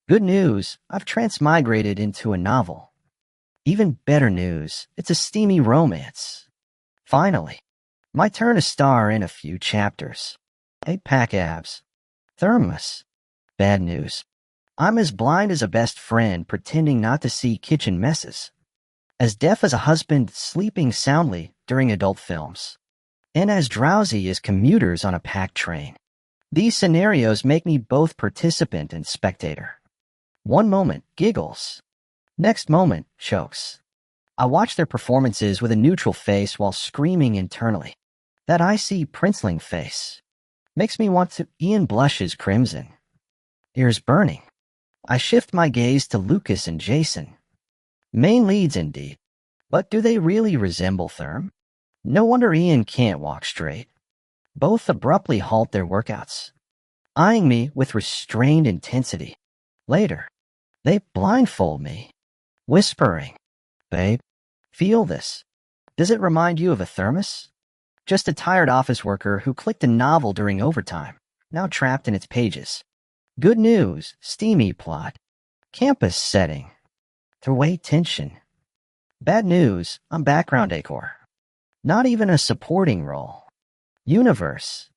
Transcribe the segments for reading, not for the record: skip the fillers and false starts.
Good news, I've transmigrated into a novel. Even better news, it's a steamy romance. Finally, my turn to star in a few chapters. 8-pack abs. Thermos. Bad news. I'm as blind as a best friend pretending not to see kitchen messes. As deaf as a husband sleeping soundly during adult films. And as drowsy as commuters on a packed train. These scenarios make me both participant and spectator. One moment, giggles. Next moment, chokes. I watch their performances with a neutral face while screaming internally. That icy princeling face makes me want to. Ian blushes crimson. Ears burning. I shift my gaze to Lucas and Jason. Main leads indeed. But do they really resemble Therm? No wonder Ian can't walk straight. Both abruptly halt their workouts, eyeing me with restrained intensity. Later, they blindfold me, whispering, "Babe, feel this. Does it remind you of a thermos?" Just a tired office worker who clicked a novel during overtime, now trapped in its pages. Good news, steamy plot. Campus setting. Three-way tension. Bad news, I'm background decor. Not even a supporting role. Universe.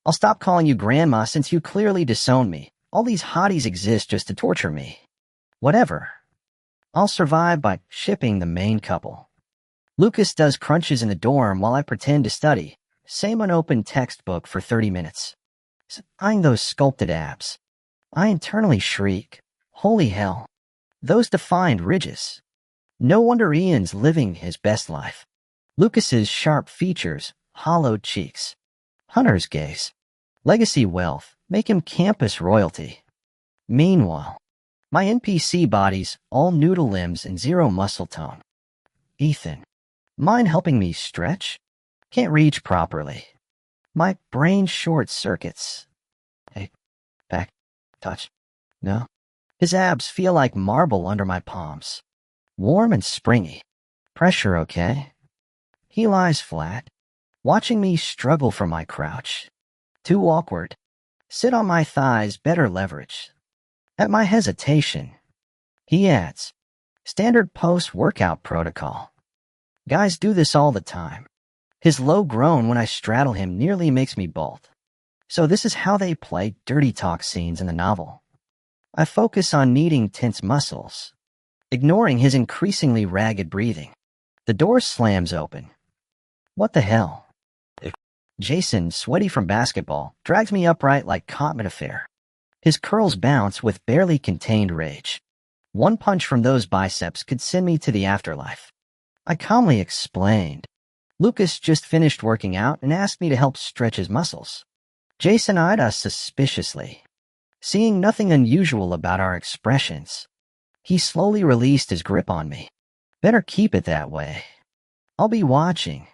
I'll stop calling you grandma since you clearly disown me. All these hotties exist just to torture me. Whatever. I'll survive by shipping the main couple. Lucas does crunches in the dorm while I pretend to study. Same unopened textbook for 30 minutes. Eyeing those sculpted abs. I internally shriek. Holy hell. Those defined ridges. No wonder Ian's living his best life. Lucas's sharp features, hollowed cheeks. Hunter's gaze. Legacy wealth make him campus royalty. Meanwhile, my NPC bodies, all noodle limbs and zero muscle tone. Ethan. Mind helping me stretch? Can't reach properly. My brain short circuits. Hey, back, touch. No. His abs feel like marble under my palms. Warm and springy. Pressure okay? He lies flat, watching me struggle from my crouch. Too awkward. Sit on my thighs, better leverage. At my hesitation, he adds, standard post-workout protocol. Guys do this all the time. His low groan when I straddle him nearly makes me bolt. So this is how they play dirty talk scenes in the novel. I focus on kneading tense muscles, ignoring his increasingly ragged breathing. The door slams open. What the hell? Jason, sweaty from basketball, drags me upright like Cotman affair. His curls bounce with barely contained rage. One punch from those biceps could send me to the afterlife. I calmly explained. Lucas just finished working out and asked me to help stretch his muscles. Jason eyed us suspiciously, seeing nothing unusual about our expressions. He slowly released his grip on me. Better keep it that way. I'll be watching.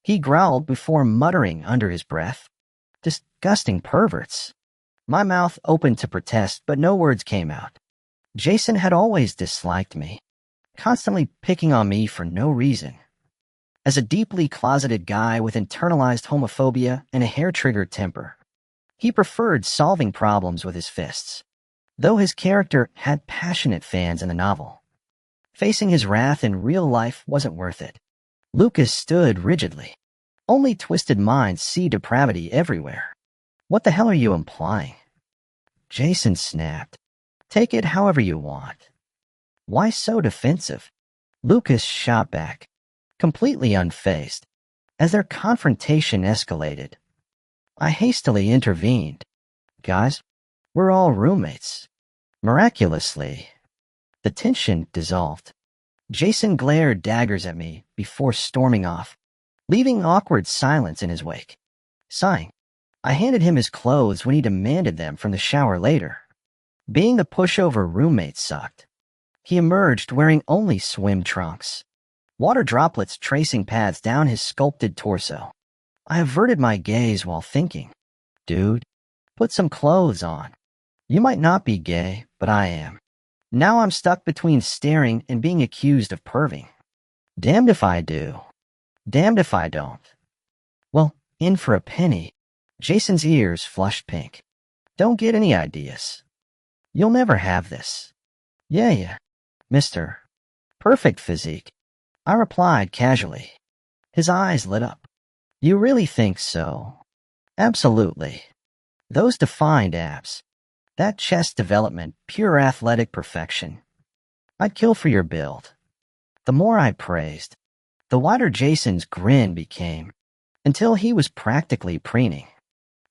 He growled before muttering under his breath. Disgusting perverts. My mouth opened to protest, but no words came out. Jason had always disliked me, constantly picking on me for no reason. As a deeply closeted guy with internalized homophobia and a hair-triggered temper, he preferred solving problems with his fists, though his character had passionate fans in the novel. Facing his wrath in real life wasn't worth it. Lucas stood rigidly. Only twisted minds see depravity everywhere. What the hell are you implying? Jason snapped. Take it however you want. Why so defensive? Lucas shot back, completely unfazed, as their confrontation escalated. I hastily intervened. Guys, we're all roommates. Miraculously, the tension dissolved. Jason glared daggers at me before storming off, leaving awkward silence in his wake. Sighing, I handed him his clothes when he demanded them from the shower later. Being the pushover roommate sucked. He emerged wearing only swim trunks, water droplets tracing paths down his sculpted torso. I averted my gaze while thinking, dude, put some clothes on. You might not be gay, but I am. Now I'm stuck between staring and being accused of perving. Damned if I do. Damned if I don't. Well, in for a penny. Jason's ears flushed pink. Don't get any ideas. You'll never have this. Yeah, Mr. Perfect Physique, I replied casually. His eyes lit up. You really think so? Absolutely. Those defined abs. That chest development, pure athletic perfection. I'd kill for your build. The more I praised, the wider Jason's grin became, until he was practically preening.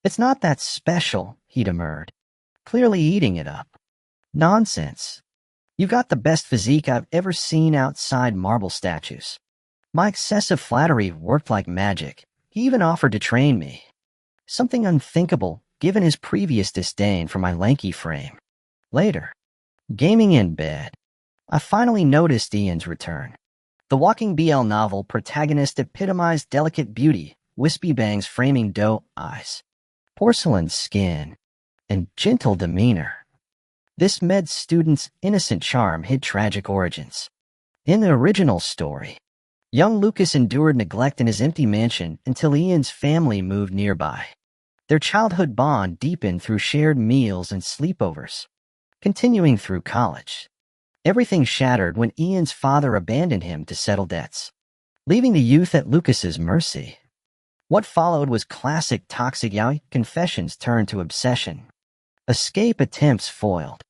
It's not that special, he demurred, clearly eating it up. Nonsense. You've got the best physique I've ever seen outside marble statues. My excessive flattery worked like magic. He even offered to train me. Something unthinkable, given his previous disdain for my lanky frame. Later, gaming in bed, I finally noticed Ian's return. The walking BL novel protagonist epitomized delicate beauty, wispy bangs framing doe eyes, porcelain skin, and gentle demeanor. This med student's innocent charm hid tragic origins. In the original story, young Lucas endured neglect in his empty mansion until Ian's family moved nearby. Their childhood bond deepened through shared meals and sleepovers, continuing through college. Everything shattered when Ian's father abandoned him to settle debts, leaving the youth at Lucas's mercy. What followed was classic toxic yaoi confessions turned to obsession. Escape attempts foiled,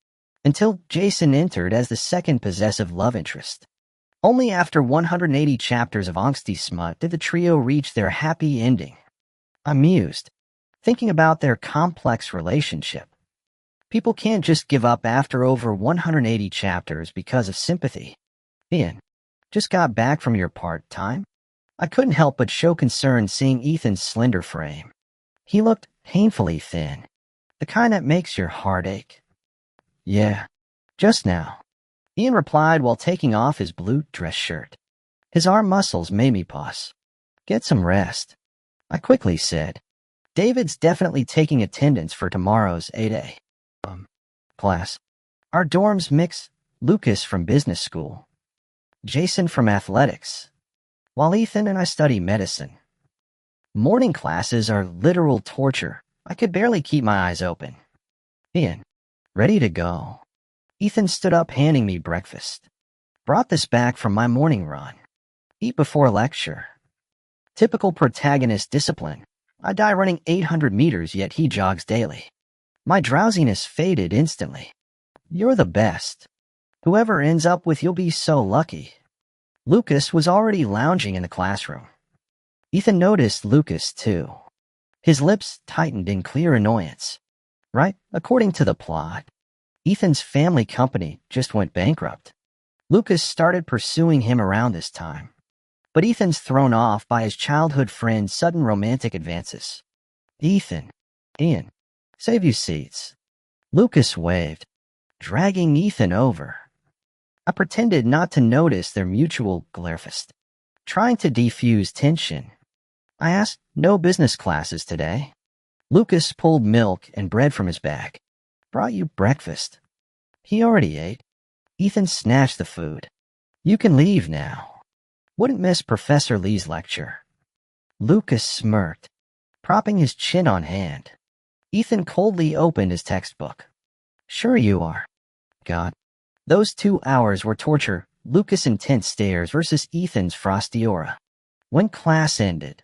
until Jason entered as the second possessive love interest. Only after 180 chapters of angsty smut did the trio reach their happy ending. I mused, thinking about their complex relationship. People can't just give up after over 180 chapters because of sympathy. Ian, just got back from your part-time? I couldn't help but show concern seeing Ethan's slender frame. He looked painfully thin, the kind that makes your heart ache. Yeah, just now, Ian replied while taking off his blue dress shirt. His arm muscles made me pause. Get some rest, I quickly said. David's definitely taking attendance for tomorrow's 8A class. Our dorms mix Lucas from business school, Jason from athletics, while Ethan and I study medicine. Morning classes are literal torture. I could barely keep my eyes open. Ian, ready to go. Ethan stood up handing me breakfast. Brought this back from my morning run. Eat before lecture. Typical protagonist discipline. I die running 800 meters, yet he jogs daily. My drowsiness faded instantly. You're the best. Whoever ends up with you'll be so lucky. Lucas was already lounging in the classroom. Ethan noticed Lucas, too. His lips tightened in clear annoyance. Right, according to the plot, Ethan's family company just went bankrupt. Lucas started pursuing him around this time, but Ethan's thrown off by his childhood friend's sudden romantic advances. Ian, save you seats. Lucas waved, dragging Ethan over. I pretended not to notice their mutual glarefest, trying to defuse tension. I asked, no business classes today. Lucas pulled milk and bread from his bag. Brought you breakfast. He already ate. Ethan snatched the food. You can leave now. Wouldn't miss Professor Lee's lecture. Lucas smirked, propping his chin on hand. Ethan coldly opened his textbook. Sure you are. God. Those 2 hours were torture. Lucas' intense stares versus Ethan's frosty aura. When class ended,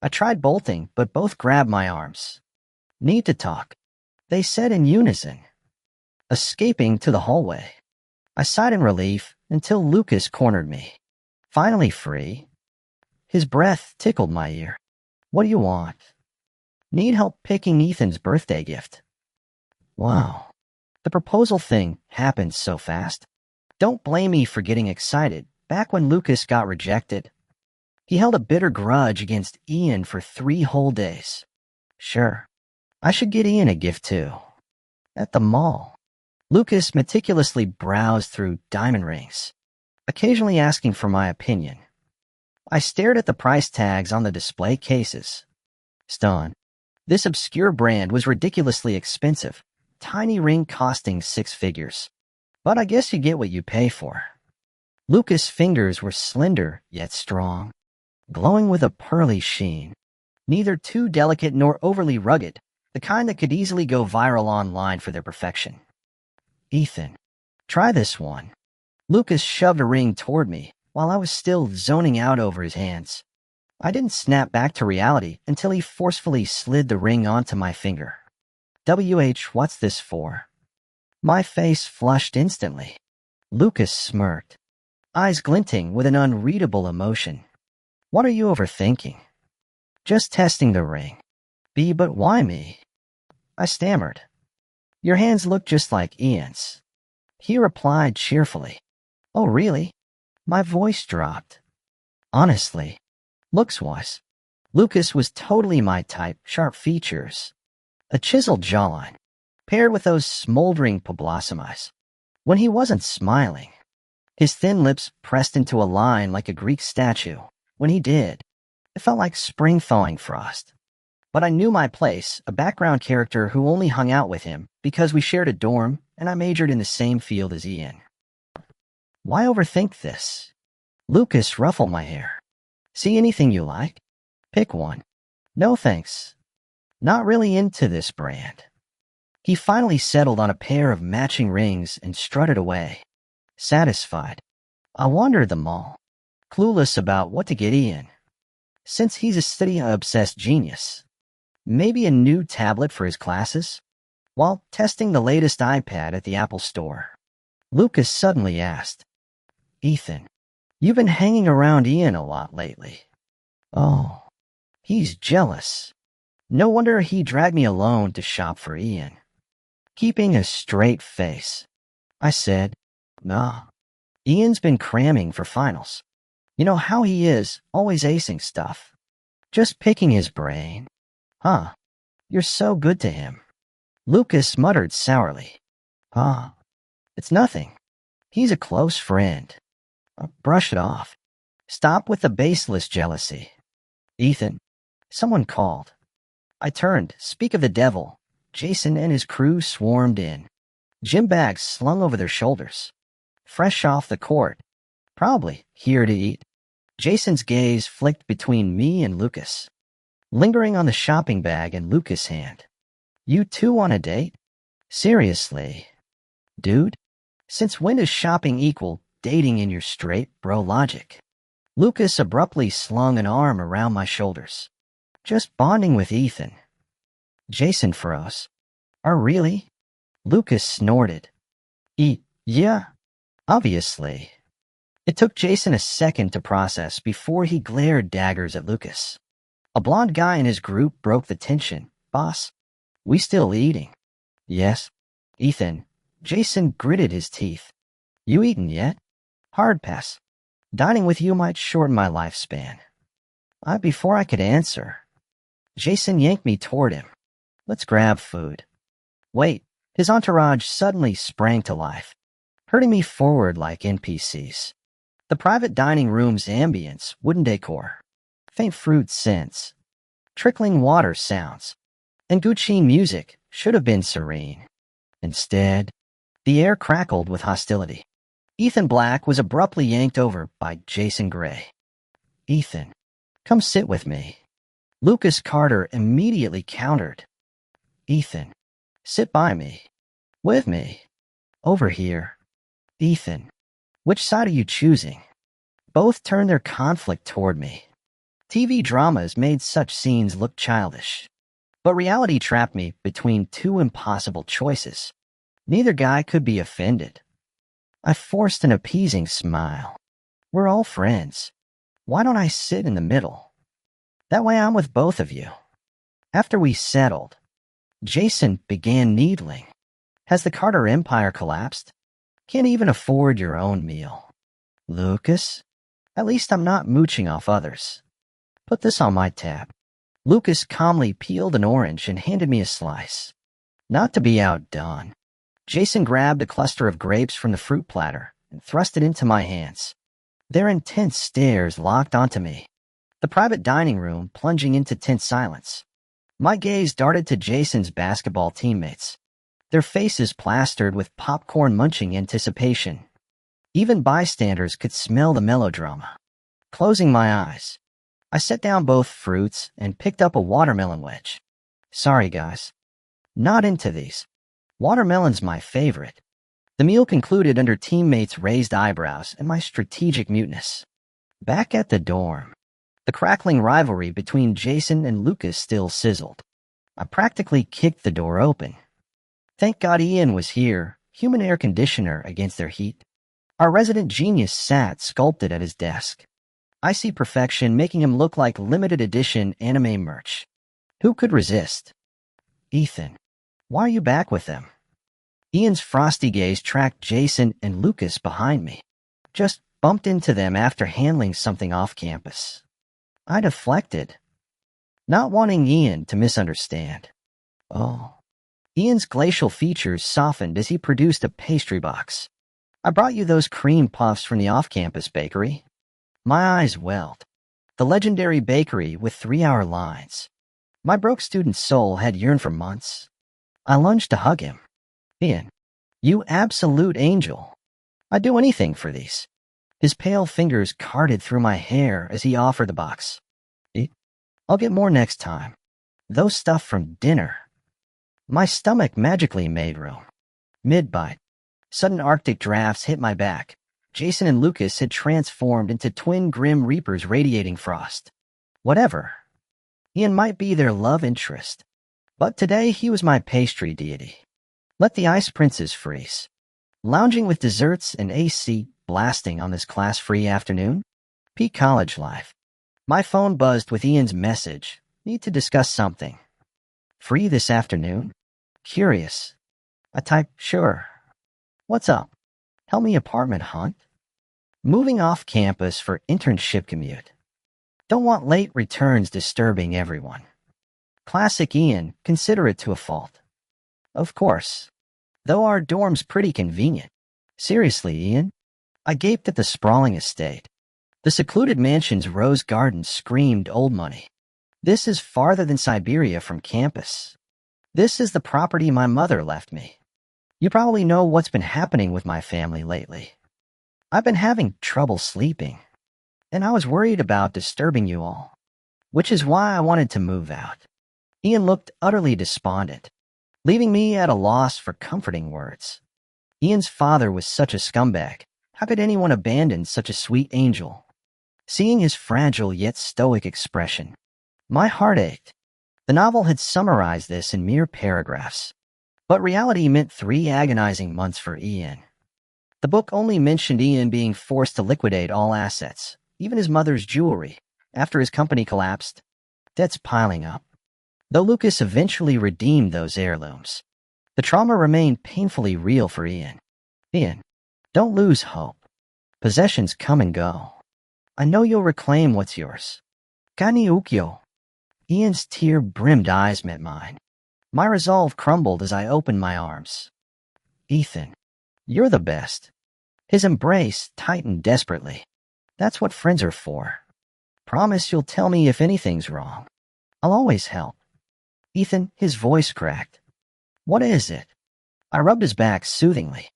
I tried bolting, but both grabbed my arms. Need to talk, they said in unison. Escaping to the hallway, I sighed in relief until Lucas cornered me. Finally free. His breath tickled my ear. What do you want? Need help picking Ethan's birthday gift. Wow. The proposal thing happened so fast. Don't blame me for getting excited. Back when Lucas got rejected, he held a bitter grudge against Ian for 3 whole days. Sure, I should get Ian a gift too. At the mall, Lucas meticulously browsed through diamond rings, occasionally asking for my opinion. I stared at the price tags on the display cases. Stunned. This obscure brand was ridiculously expensive, tiny ring costing 6 figures. But I guess you get what you pay for. Lucas' fingers were slender yet strong, glowing with a pearly sheen, neither too delicate nor overly rugged, the kind that could easily go viral online for their perfection. Ethan, try this one. Lucas shoved a ring toward me while I was still zoning out over his hands. I didn't snap back to reality until he forcefully slid the ring onto my finger. What's this for? My face flushed instantly. Lucas smirked, eyes glinting with an unreadable emotion. What are you overthinking? Just testing the ring. But why me? I stammered. Your hands look just like Ian's. He replied cheerfully. Oh, really? My voice dropped. Honestly, looks-wise, Lucas was totally my type, sharp features, a chiseled jawline, paired with those smoldering blossom eyes. When he wasn't smiling, his thin lips pressed into a line like a Greek statue. When he did, it felt like spring thawing frost. But I knew my place, a background character who only hung out with him because we shared a dorm and I majored in the same field as Ian. Why overthink this? Lucas ruffled my hair. See anything you like? Pick one. No thanks. Not really into this brand. He finally settled on a pair of matching rings and strutted away. Satisfied, I wandered the mall, clueless about what to get Ian. Since he's a study-obsessed genius, maybe a new tablet for his classes? While testing the latest iPad at the Apple Store, Lucas suddenly asked, Ethan, you've been hanging around Ian a lot lately. Oh, he's jealous. No wonder he dragged me alone to shop for Ian. Keeping a straight face, I said, Nah, Ian's been cramming for finals. You know how he is, always acing stuff. Just picking his brain. Huh, you're so good to him. Lucas muttered sourly. It's nothing. He's a close friend. Brush it off. Stop with the baseless jealousy. Ethan, someone called. I turned. Speak of the devil. Jason and his crew swarmed in, gym bags slung over their shoulders. Fresh off the court. Probably here to eat. Jason's gaze flicked between me and Lucas, lingering on the shopping bag in Lucas' hand. You two on a date? Seriously? Dude? Since when does shopping equal dating in your straight bro logic? Lucas abruptly slung an arm around my shoulders. Just bonding with Ethan. Jason froze. Oh, really? Lucas snorted. Yeah, obviously. It took Jason a second to process before he glared daggers at Lucas. A blonde guy in his group broke the tension. Boss, we still eating? Yes. Ethan. Jason gritted his teeth. You eaten yet? Hard pass. Dining with you might shorten my lifespan. Before I could answer, Jason yanked me toward him. Let's grab food. Wait, his entourage suddenly sprang to life, herding me forward like NPCs. The private dining room's ambience, wooden decor, faint fruit scents, trickling water sounds, and Gucci music should have been serene. Instead, the air crackled with hostility. Ethan Black was abruptly yanked over by Jason Gray. Ethan, come sit with me. Lucas Carter immediately countered. Ethan, sit by me. With me. Over here. Ethan, which side are you choosing? Both turned their conflict toward me. TV dramas made such scenes look childish, but reality trapped me between two impossible choices. Neither guy could be offended. I forced an appeasing smile. We're all friends. Why don't I sit in the middle? That way I'm with both of you. After we settled, Jason began needling. Has the Carter Empire collapsed? Can't even afford your own meal. Lucas? At least I'm not mooching off others. Put this on my tab. Lucas calmly peeled an orange and handed me a slice. Not to be outdone, Jason grabbed a cluster of grapes from the fruit platter and thrust it into my hands. Their intense stares locked onto me, the private dining room plunging into tense silence. My gaze darted to Jason's basketball teammates, their faces plastered with popcorn-munching anticipation. Even bystanders could smell the melodrama. Closing my eyes, I set down both fruits and picked up a watermelon wedge. Sorry, guys. Not into these. Watermelon's my favorite. The meal concluded under teammates' raised eyebrows and my strategic muteness. Back at the dorm, the crackling rivalry between Jason and Lucas still sizzled. I practically kicked the door open. Thank God Ian was here, human air conditioner against their heat. Our resident genius sat sculpted at his desk. Icy perfection making him look like limited edition anime merch. Who could resist? Ethan, why are you back with them? Ian's frosty gaze tracked Jason and Lucas behind me. Just bumped into them after handling something off campus. I deflected, not wanting Ian to misunderstand. Oh. Ian's glacial features softened as he produced a pastry box. I brought you those cream puffs from the off-campus bakery. My eyes welled. The legendary bakery with 3-hour lines. My broke student's soul had yearned for months. I lunged to hug him. Ian, you absolute angel. I'd do anything for these. His pale fingers carted through my hair as he offered the box. I'll get more next time. Those stuff from dinner. My stomach magically made room. Mid-bite. Sudden Arctic drafts hit my back. Jason and Lucas had transformed into twin grim reapers radiating frost. Whatever. Ian might be their love interest, but today he was my pastry deity. Let the ice princes freeze. Lounging with desserts and AC blasting on this class-free afternoon? Peak college life. My phone buzzed with Ian's message. Need to discuss something. Free this afternoon? Curious. I typed, sure. What's up? Help me apartment hunt? Moving off campus for internship commute. Don't want late returns disturbing everyone. Classic Ian, considerate to a fault. Of course. Though our dorm's pretty convenient. Seriously, Ian? I gaped at the sprawling estate. The secluded mansion's rose garden screamed old money. This is farther than Siberia from campus. This is the property my mother left me. You probably know what's been happening with my family lately. I've been having trouble sleeping, and I was worried about disturbing you all, which is why I wanted to move out. Ian looked utterly despondent, leaving me at a loss for comforting words. Ian's father was such a scumbag. How could anyone abandon such a sweet angel? Seeing his fragile yet stoic expression, my heart ached. The novel had summarized this in mere paragraphs, but reality meant 3 agonizing months for Ian. The book only mentioned Ian being forced to liquidate all assets, even his mother's jewelry, after his company collapsed. Debts piling up. Though Lucas eventually redeemed those heirlooms, the trauma remained painfully real for Ian. Ian, don't lose hope. Possessions come and go. I know you'll reclaim what's yours. Kani ukyo. Ian's tear-brimmed eyes met mine. My resolve crumbled as I opened my arms. Ethan, you're the best. His embrace tightened desperately. That's what friends are for. Promise you'll tell me if anything's wrong. I'll always help. Ethan, his voice cracked. What is it? I rubbed his back soothingly.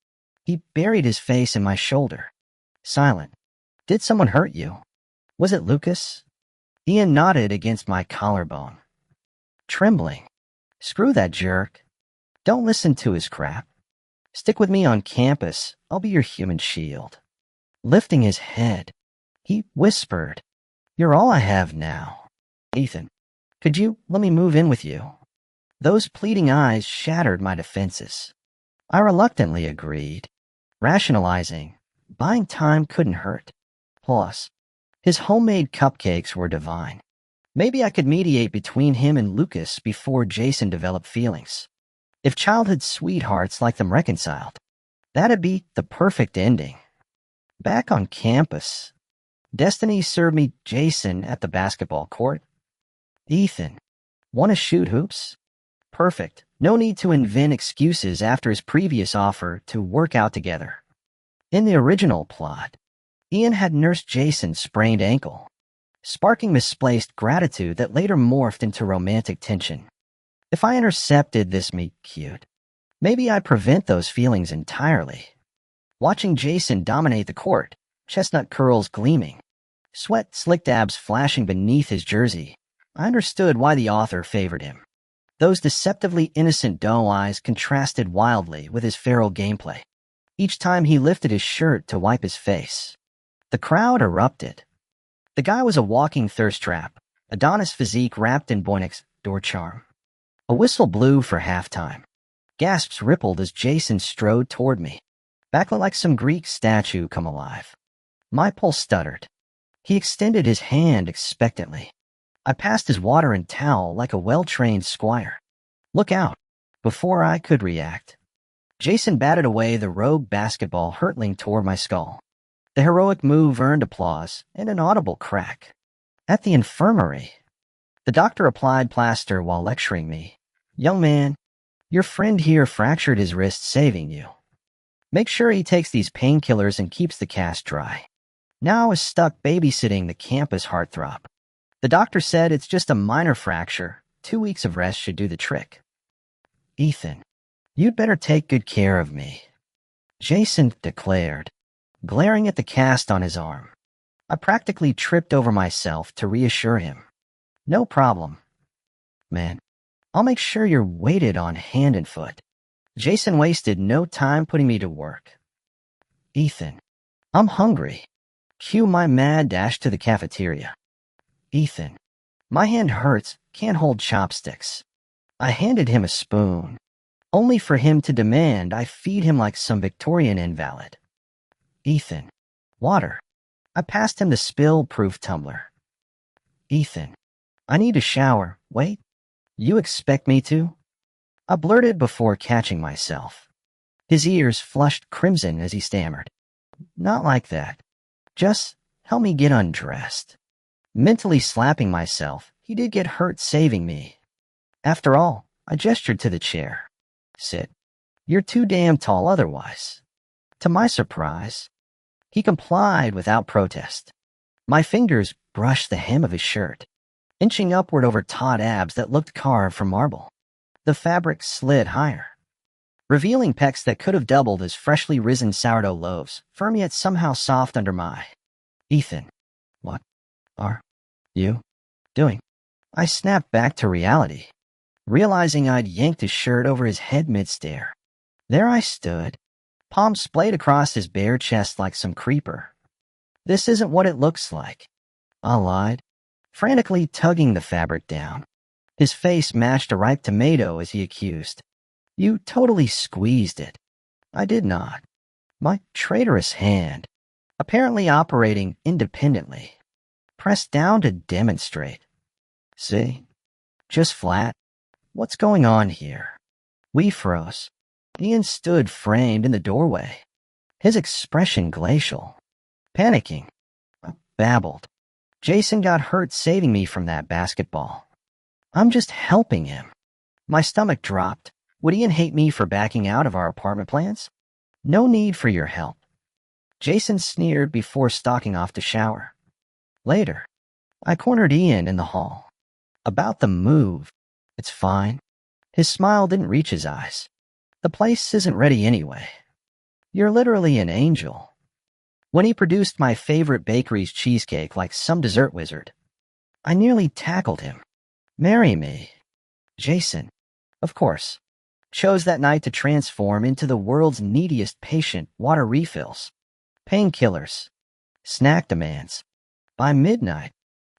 He buried his face in my shoulder. Silent. Did someone hurt you? Was it Lucas? Ian nodded against my collarbone. Trembling. Screw that jerk. Don't listen to his crap. Stick with me on campus. I'll be your human shield. Lifting his head, he whispered, You're all I have now. Ethan, could you let me move in with you? Those pleading eyes shattered my defenses. I reluctantly agreed, rationalizing. Buying time couldn't hurt. Plus, his homemade cupcakes were divine. Maybe I could mediate between him and Lucas before Jason developed feelings. If childhood sweethearts like them reconciled, that'd be the perfect ending. Back on campus, destiny served me Jason at the basketball court. Ethan, want to shoot hoops? Perfect. No need to invent excuses after his previous offer to work out together. In the original plot, Ian had nursed Jason's sprained ankle, sparking misplaced gratitude that later morphed into romantic tension. If I intercepted this meet-cute, maybe I'd prevent those feelings entirely. Watching Jason dominate the court, chestnut curls gleaming, sweat-slicked abs flashing beneath his jersey, I understood why the author favored him. Those deceptively innocent doe eyes contrasted wildly with his feral gameplay. each time he lifted his shirt to wipe his face. The crowd erupted. The guy was a walking thirst trap, Adonis physique wrapped in Boynix door charm. A whistle blew for halftime. Gasps rippled as Jason strode toward me, backlit like some Greek statue come alive. My pulse stuttered. He extended his hand expectantly. I passed his water and towel like a well-trained squire. Look out! Before I could react, Jason batted away the rogue basketball hurtling toward my skull. The heroic move earned applause and an audible crack. At the infirmary, the doctor applied plaster while lecturing me. Young man, your friend here fractured his wrist saving you. Make sure he takes these painkillers and keeps the cast dry. Now I was stuck babysitting the campus heartthrob. The doctor said it's just a minor fracture. 2 weeks of rest should do the trick. Ethan, you'd better take good care of me, Jason declared, glaring at the cast on his arm. I practically tripped over myself to reassure him. No problem, man. I'll make sure you're weighted on hand and foot. Jason wasted no time putting me to work. Ethan, I'm hungry. Cue my mad dash to the cafeteria. Ethan, my hand hurts, can't hold chopsticks. I handed him a spoon, only for him to demand I feed him like some Victorian invalid. Ethan, water. I passed him the spill-proof tumbler. Ethan, I need a shower. Wait, you expect me to? I blurted before catching myself. His ears flushed crimson as he stammered. Not like that. Just help me get undressed. Mentally slapping myself, he did get hurt saving me. After all, I gestured to the chair. Sit. You're too damn tall otherwise. To my surprise, he complied without protest. My fingers brushed the hem of his shirt, inching upward over taut abs that looked carved from marble. The fabric slid higher, revealing pecs that could have doubled as freshly risen sourdough loaves, firm yet somehow soft under my. Ethan, what are you doing? I snapped back to reality, realizing I'd yanked his shirt over his head mid-stare. There I stood, palms splayed across his bare chest like some creeper. This isn't what it looks like, I lied, frantically tugging the fabric down. His face mashed a ripe tomato as he accused. You totally squeezed it. I did not. My traitorous hand, apparently operating independently, pressed down to demonstrate. See? Just flat. What's going on here? We froze. Ian stood framed in the doorway, his expression glacial. Panicking. I babbled. Jason got hurt saving me from that basketball. I'm just helping him. My stomach dropped. Would Ian hate me for backing out of our apartment plans? No need for your help. Jason sneered before stalking off to shower. Later, I cornered Ian in the hall. About the move. It's fine. His smile didn't reach his eyes. The place isn't ready anyway. You're literally an angel. When he produced my favorite bakery's cheesecake like some dessert wizard, I nearly tackled him. Marry me. Jason, of course, chose that night to transform into the world's neediest patient. Water refills, painkillers, snack demands. By midnight,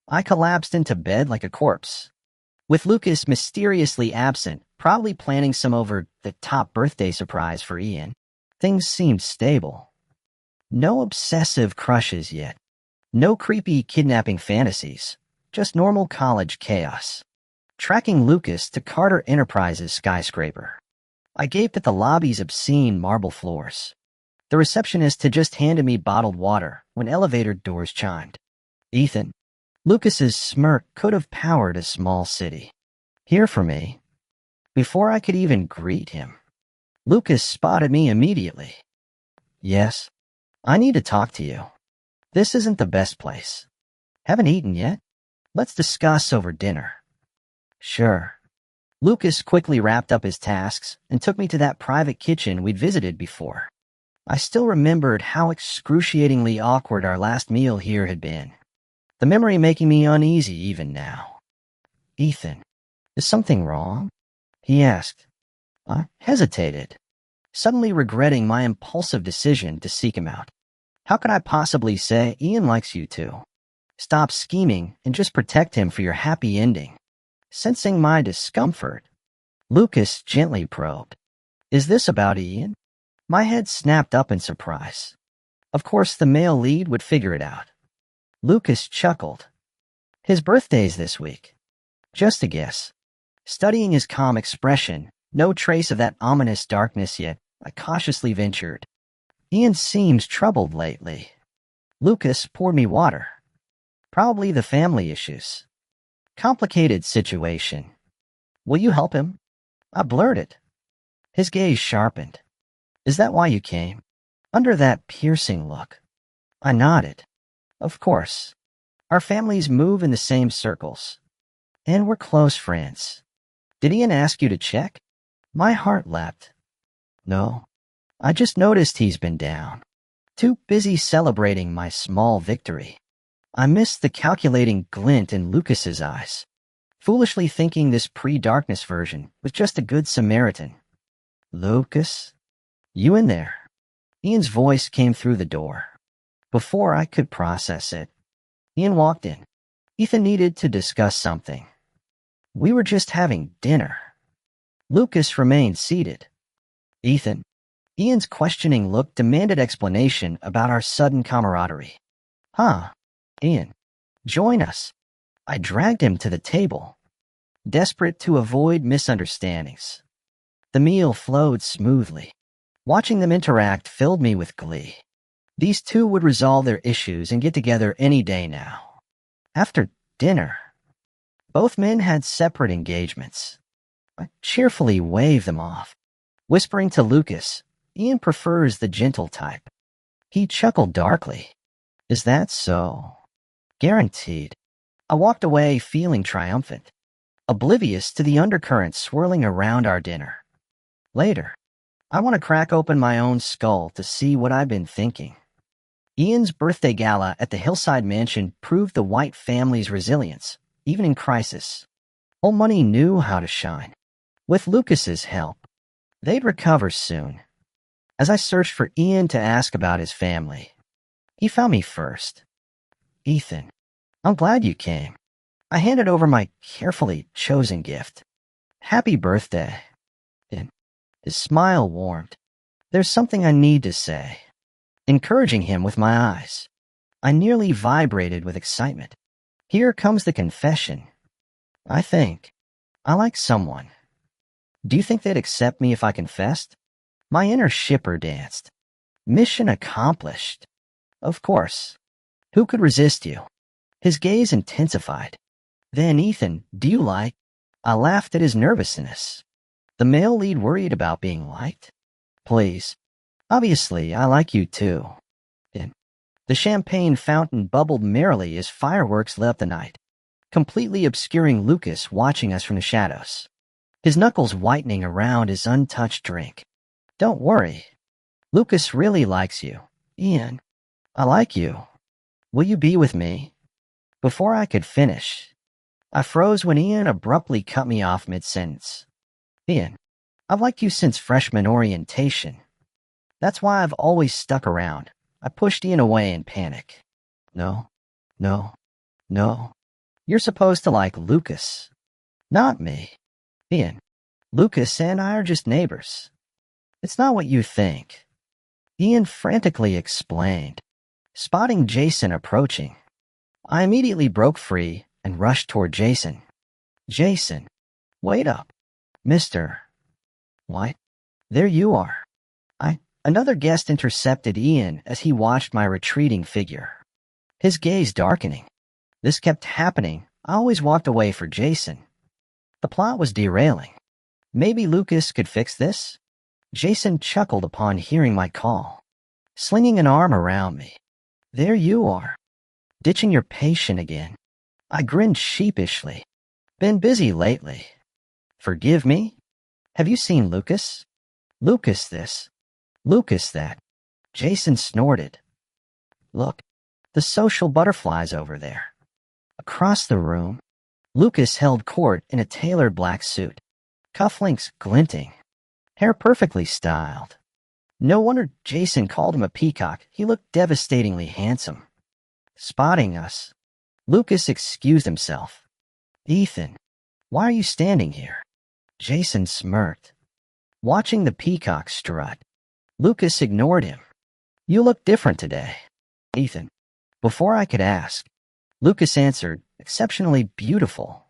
I collapsed into bed like a corpse. With Lucas mysteriously absent, probably planning some over-the-top birthday surprise for Ian, things seemed stable. No obsessive crushes yet. No creepy kidnapping fantasies. Just normal college chaos. Tracking Lucas to Carter Enterprises skyscraper. I gaped at the lobby's obscene marble floors. The receptionist had just handed me bottled water when elevator doors chimed. Ethan. Lucas's smirk could have powered a small city. Here for me. Before I could even greet him, Lucas spotted me immediately. Yes, I need to talk to you. This isn't the best place. Haven't eaten yet? Let's discuss over dinner. Sure. Lucas quickly wrapped up his tasks and took me to that private kitchen we'd visited before. I still remembered how excruciatingly awkward our last meal here had been, the memory making me uneasy even now. Ethan, is something wrong? He asked. I hesitated. suddenly regretting my impulsive decision to seek him out. How could I possibly say Ian likes you too? Stop scheming and just protect him for your happy ending. Sensing my discomfort, Lucas gently probed. Is this about Ian? My head snapped up in surprise. Of course the male lead would figure it out. Lucas chuckled. His birthday's this week. Just a guess. Studying his calm expression, no trace of that ominous darkness yet, I cautiously ventured. Ian seems troubled lately. Lucas poured me water. Probably the family issues. Complicated situation. Will you help him? I blurted. His gaze sharpened. Is that why you came? Under that piercing look. I nodded. Of course. Our families move in the same circles. And we're close friends. Did Ian ask you to check? My heart leapt. No. I just noticed he's been down. Too busy celebrating my small victory. I missed the calculating glint in Lucas's eyes, foolishly thinking this pre-darkness version was just a good Samaritan. Lucas? You in there? Ian's voice came through the door. Before I could process it, Ian walked in. Ethan needed to discuss something. We were just having dinner. Lucas remained seated. Ethan? Ian's questioning look demanded explanation about our sudden camaraderie. Huh? Ian, join us. I dragged him to the table, desperate to avoid misunderstandings. The meal flowed smoothly. Watching them interact filled me with glee. These two would resolve their issues and get together any day now. After dinner, both men had separate engagements. I cheerfully waved them off, whispering to Lucas, Ian prefers the gentle type. He chuckled darkly. Is that so? Guaranteed. I walked away feeling triumphant, oblivious to the undercurrents swirling around our dinner. Later, I want to crack open my own skull to see what I've been thinking. Ian's birthday gala at the Hillside Mansion proved the White family's resilience, even in crisis. Old Money knew how to shine. With Lucas's help, they'd recover soon. As I searched for Ian to ask about his family, he found me first. Ethan, I'm glad you came. I handed over my carefully chosen gift. Happy birthday. And his smile warmed. There's something I need to say. Encouraging him with my eyes. I nearly vibrated with excitement. Here comes the confession. I think I like someone. Do you think they'd accept me if I confessed? My inner shipper danced. Mission accomplished. Of course. Who could resist you? His gaze intensified. Then, Ethan, do you like? I laughed at his nervousness. The male lead worried about being liked? Please. Obviously, I like you too. And the champagne fountain bubbled merrily as fireworks lit up the night, completely obscuring Lucas watching us from the shadows, his knuckles whitening around his untouched drink. Don't worry. Lucas really likes you. Ian, I like you. Will you be with me? Before I could finish, I froze when Ian abruptly cut me off mid-sentence. Ian, I've liked you since freshman orientation. That's why I've always stuck around. I pushed Ian away in panic. No, no, no. You're supposed to like Lucas, not me. Ian, Lucas and I are just neighbors. It's not what you think. Ian frantically explained, spotting Jason approaching. I immediately broke free and rushed toward Jason. Jason, wait up. Mister. What? There you are. Another guest intercepted Ian as he watched my retreating figure, his gaze darkening. This kept happening. I always walked away for Jason. The plot was derailing. Maybe Lucas could fix this? Jason chuckled upon hearing my call, slinging an arm around me. There you are, ditching your patient again. I grinned sheepishly. Been busy lately. Forgive me? Have you seen Lucas? Lucas this. Lucas that. Jason snorted. Look, the social butterflies over there. Across the room, Lucas held court in a tailored black suit, cufflinks glinting, hair perfectly styled. No wonder Jason called him a peacock. He looked devastatingly handsome. Spotting us, Lucas excused himself. Ethan, why are you standing here? Jason smirked. Watching the peacock strut, Lucas ignored him. You look different today, Ethan. Before I could ask, Lucas answered, exceptionally beautiful.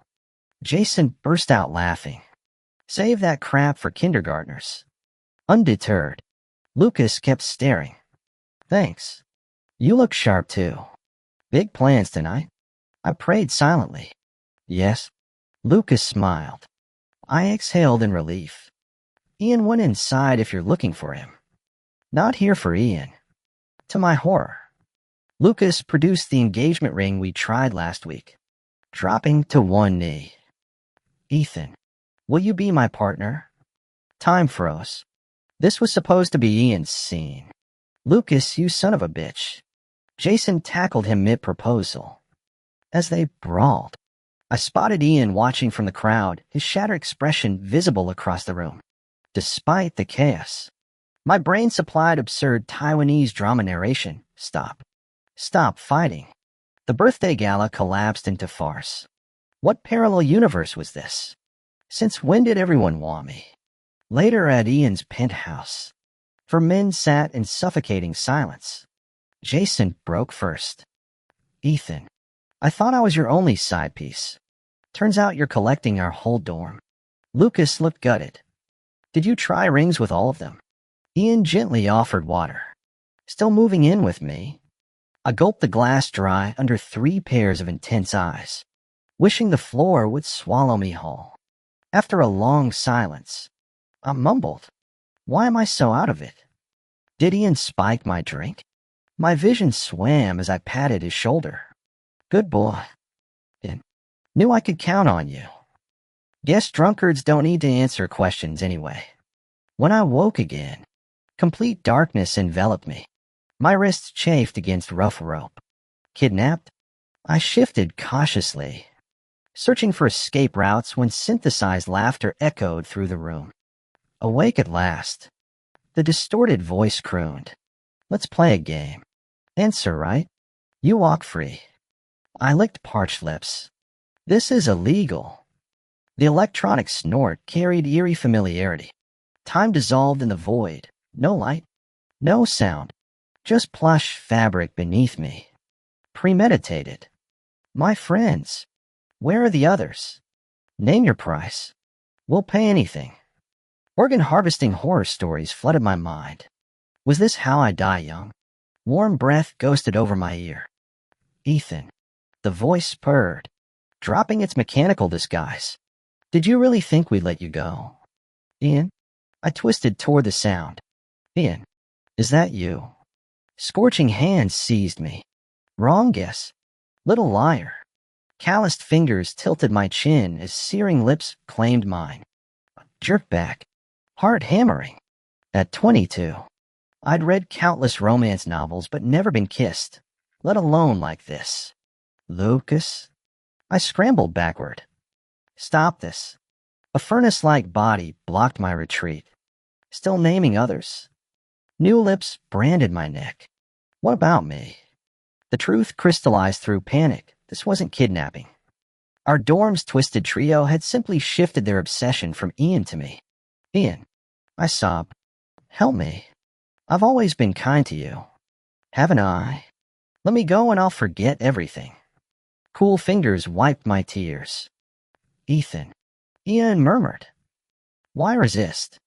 Jason burst out laughing. Save that crap for kindergartners. Undeterred, Lucas kept staring. Thanks. You look sharp too. Big plans tonight? I prayed silently. Yes. Lucas smiled. I exhaled in relief. Ian went inside if you're looking for him. Not here for Ian. To my horror, Lucas produced the engagement ring we tried last week, dropping to one knee. Ethan, will you be my partner? Time froze. This was supposed to be Ian's scene. Lucas, you son of a bitch. Jason tackled him mid-proposal. As they brawled, I spotted Ian watching from the crowd, his shattered expression visible across the room. Despite the chaos, my brain supplied absurd Taiwanese drama narration. Stop. Stop fighting. The birthday gala collapsed into farce. What parallel universe was this? Since when did everyone want me? Later at Ian's penthouse, for men sat in suffocating silence. Jason broke first. Ethan, I thought I was your only side piece. Turns out you're collecting our whole dorm. Lucas looked gutted. Did you try rings with all of them? Ian gently offered water. Still moving in with me? I gulped the glass dry under 3 pairs of intense eyes, wishing the floor would swallow me whole. After a long silence, I mumbled, why am I so out of it? Did Ian spike my drink? My vision swam as I patted his shoulder. Good boy. And knew I could count on you. Guess drunkards don't need to answer questions anyway. When I woke again, complete darkness enveloped me. My wrists chafed against rough rope. Kidnapped? I shifted cautiously, searching for escape routes when synthesized laughter echoed through the room. Awake at last, the distorted voice crooned. Let's play a game. Answer right. You walk free. I licked parched lips. This is illegal. The electronic snort carried eerie familiarity. Time dissolved in the void. No light, no sound. Just plush fabric beneath me. Premeditated. My friends. Where are the others? Name your price. We'll pay anything. Organ harvesting horror stories flooded my mind. Was this how I die young? Warm breath ghosted over my ear. Ethan. The voice purred, dropping its mechanical disguise. Did you really think we'd let you go? Ian? I twisted toward the sound. Ian, is that you? Scorching hands seized me. Wrong guess. Little liar. Calloused fingers tilted my chin as searing lips claimed mine. Jerk back. Heart hammering. At 22, I'd read countless romance novels but never been kissed, let alone like this. Lucas? I scrambled backward. Stop this. A furnace-like body blocked my retreat. Still naming others. New lips branded my neck. What about me? The truth crystallized through panic. This wasn't kidnapping. Our dorm's twisted trio had simply shifted their obsession from Ian to me. Ian, I sobbed. Help me. I've always been kind to you. Haven't I? Let me go and I'll forget everything. Cool fingers wiped my tears. Ethan, Ian murmured. Why resist?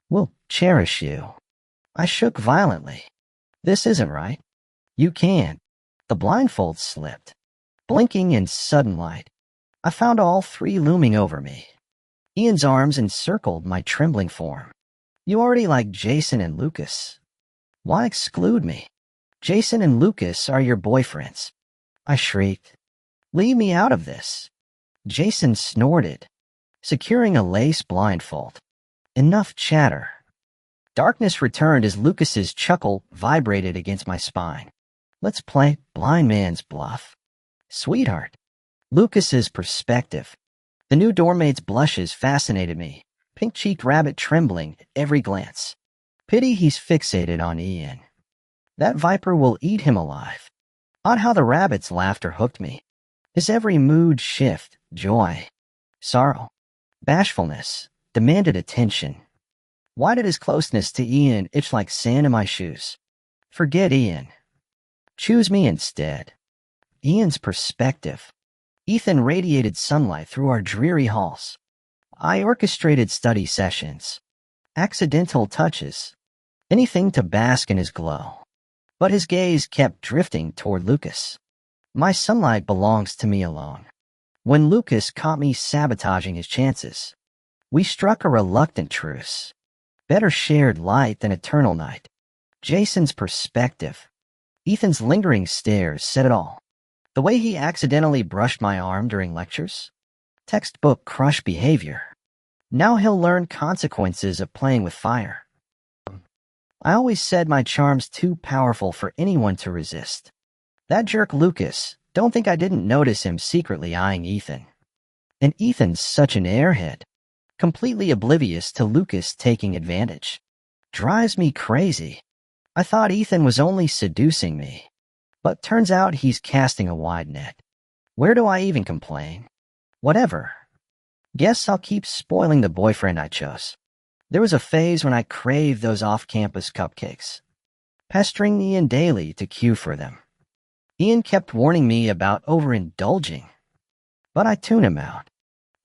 We'll cherish you. I shook violently. This isn't right. You can't. The blindfold slipped. Blinking in sudden light, I found all 3 looming over me. Ian's arms encircled my trembling form. You already like Jason and Lucas. Why exclude me? Jason and Lucas are your boyfriends. I shrieked. Leave me out of this. Jason snorted, securing a lace blindfold. Enough chatter. Darkness returned as Lucas's chuckle vibrated against my spine. Let's play blind man's bluff. Sweetheart. Lucas's perspective. The new doormate's blushes fascinated me, pink-cheeked rabbit trembling at every glance. Pity he's fixated on Ian. That viper will eat him alive. Odd how the rabbit's laughter hooked me. His every mood shift, joy, sorrow, bashfulness, demanded attention. Why did his closeness to Ian itch like sand in my shoes? Forget Ian. Choose me instead. Ian's perspective. Ethan radiated sunlight through our dreary halls. I orchestrated study sessions. Accidental touches. Anything to bask in his glow. But his gaze kept drifting toward Lucas. My sunlight belongs to me alone. When Lucas caught me sabotaging his chances, we struck a reluctant truce. Better shared light than eternal night. Jason's perspective. Ethan's lingering stares said it all. The way he accidentally brushed my arm during lectures. Textbook crush behavior. Now he'll learn consequences of playing with fire. I always said my charm's too powerful for anyone to resist. That jerk Lucas, don't think I didn't notice him secretly eyeing Ethan. And Ethan's such an airhead. Completely oblivious to Lucas taking advantage. Drives me crazy. I thought Ethan was only seducing me. But turns out he's casting a wide net. Where do I even complain? Whatever. Guess I'll keep spoiling the boyfriend I chose. There was a phase when I craved those off-campus cupcakes. Pestering Ian daily to queue for them. Ian kept warning me about overindulging. But I tuned him out.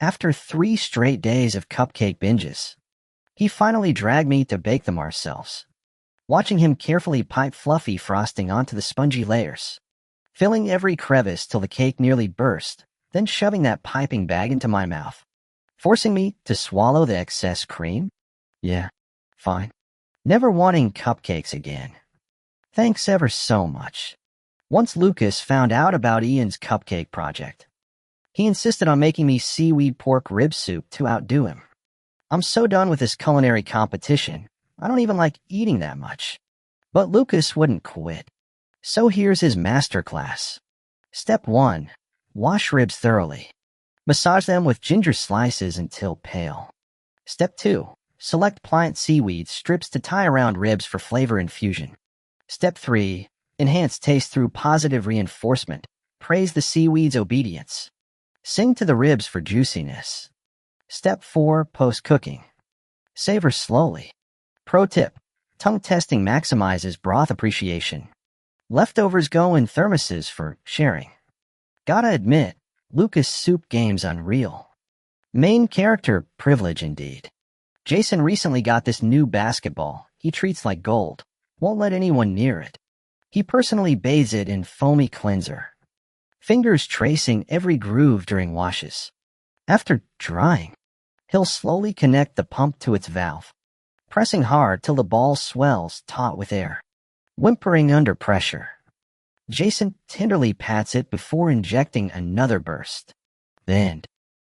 After 3 straight days of cupcake binges, he finally dragged me to bake them ourselves. Watching him carefully pipe fluffy frosting onto the spongy layers, filling every crevice till the cake nearly burst, then shoving that piping bag into my mouth, forcing me to swallow the excess cream? Yeah, fine. Never wanting cupcakes again. Thanks ever so much. Once Lucas found out about Ian's cupcake project, he insisted on making me seaweed pork rib soup to outdo him. I'm so done with this culinary competition, I don't even like eating that much. But Lucas wouldn't quit. So here's his masterclass. Step 1. Wash ribs thoroughly. Massage them with ginger slices until pale. Step 2. Select pliant seaweed strips to tie around ribs for flavor infusion. Step 3. Enhance taste through positive reinforcement. Praise the seaweed's obedience. Sing to the ribs for juiciness. Step 4. Post-cooking. Savor slowly. Pro tip. Tongue testing maximizes broth appreciation. Leftovers go in thermoses for sharing. Gotta admit, Lucas' soup game's unreal. Main character privilege indeed. Jason recently got this new basketball he treats like gold. Won't let anyone near it. He personally bathes it in foamy cleanser. Fingers tracing every groove during washes. After drying, he'll slowly connect the pump to its valve, pressing hard till the ball swells taut with air, whimpering under pressure. Jason tenderly pats it before injecting another burst. Then,